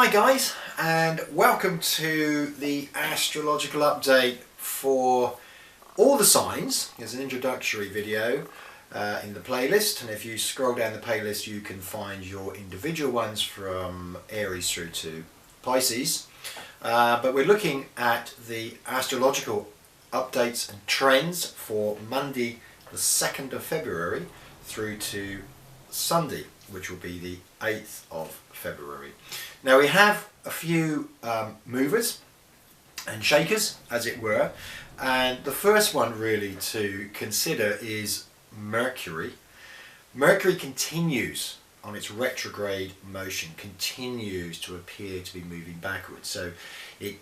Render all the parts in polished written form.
Hi guys, and welcome to the astrological update for all the signs. There's an introductory video in the playlist, and if you scroll down the playlist you can find your individual ones from Aries through to Pisces. But we're looking at the astrological updates and trends for Monday the 2nd of February through to Sunday, which will be the 8th of February. Now we have a few movers and shakers, as it were, and the first one really to consider is Mercury. Mercury continues on its retrograde motion, continues to appear to be moving backwards, so it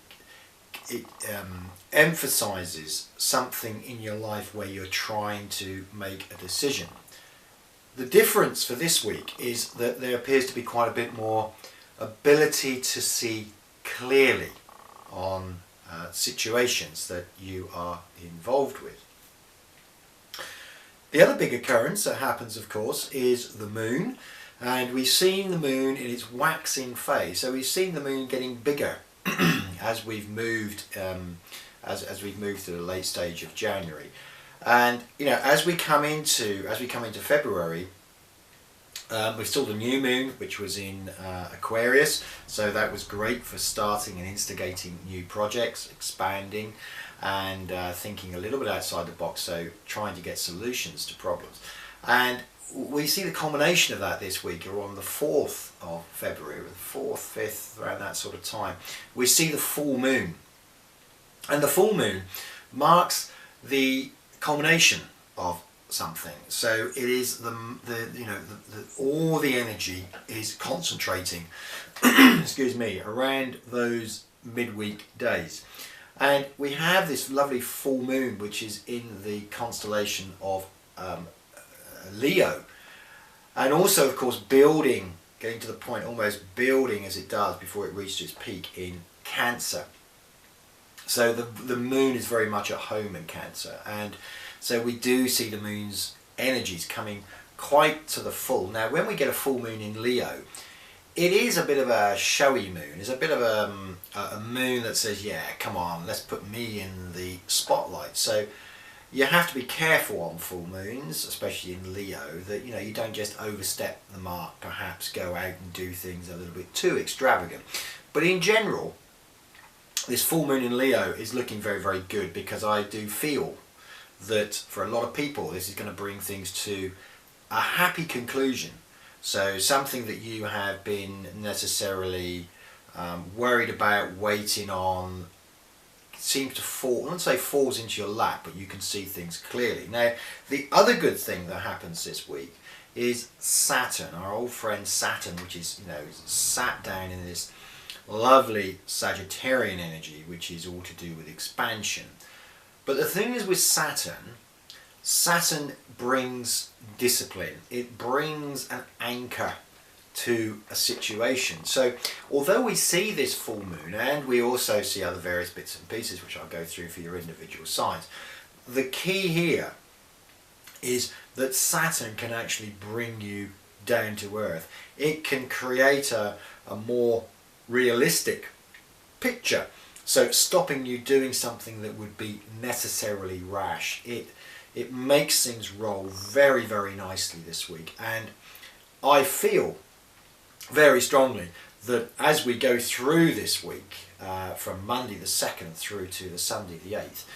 emphasizes something in your life where you're trying to make a decision. The difference for this week is that there appears to be quite a bit more ability to see clearly on situations that you are involved with. The other big occurrence that happens, of course, is the moon, and we've seen the moon in its waxing phase. So we've seen the moon getting bigger as we've moved as we've moved to the late stage of January. And you know, as we come into February, we saw the new moon, which was in Aquarius, so that was great for starting and instigating new projects, expanding and thinking a little bit outside the box, so trying to get solutions to problems. And we see the combination of that this week, or on the 4th of February, the 4th, 5th, around that sort of time, we see the full moon. And the full moon marks the culmination of something. So it is all the energy is concentrating excuse me, around those midweek days. And we have this lovely full moon which is in the constellation of Leo, and also of course building, getting to the point, almost building as it does before it reaches its peak in Cancer. So the moon is very much at home in Cancer, and so we do see the moon's energies coming quite to the full. Now when we get a full moon in Leo, it is a bit of a showy moon. It's a bit of a moon that says, yeah, come on, let's put me in the spotlight. So you have to be careful on full moons, especially in Leo, that you don't just overstep the mark, perhaps go out and do things a little bit too extravagant. But in general, this full moon in Leo is looking very, very good, because I do feel that for a lot of people this is going to bring things to a happy conclusion. So something that you have been necessarily worried about, waiting on, seems to fall, I wouldn't say falls into your lap, but you can see things clearly. Now the other good thing that happens this week is Saturn, our old friend Saturn, which is sat down in this lovely Sagittarian energy, which is all to do with expansion. But the thing is with Saturn brings discipline. It brings an anchor to a situation. So although we see this full moon, and we also see other various bits and pieces which I'll go through for your individual signs, the key here is that Saturn can actually bring you down to earth. It can create a more realistic picture, so stopping you doing something that would be necessarily rash. It makes things roll very, very nicely this week, and I feel very strongly that as we go through this week, from Monday the 2nd through to the Sunday the 8th,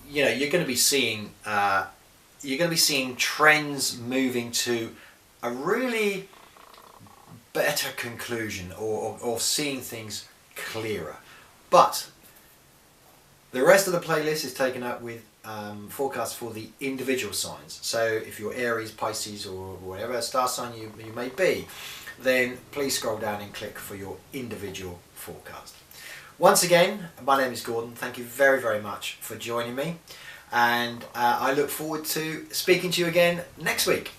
you're going to be seeing trends moving to a really better conclusion, or seeing things clearer. But the rest of the playlist is taken up with forecasts for the individual signs. So if you're Aries, Pisces, or whatever star sign you may be, then please scroll down and click for your individual forecast. Once again, my name is Gordon. Thank you very, very much for joining me, and I look forward to speaking to you again next week.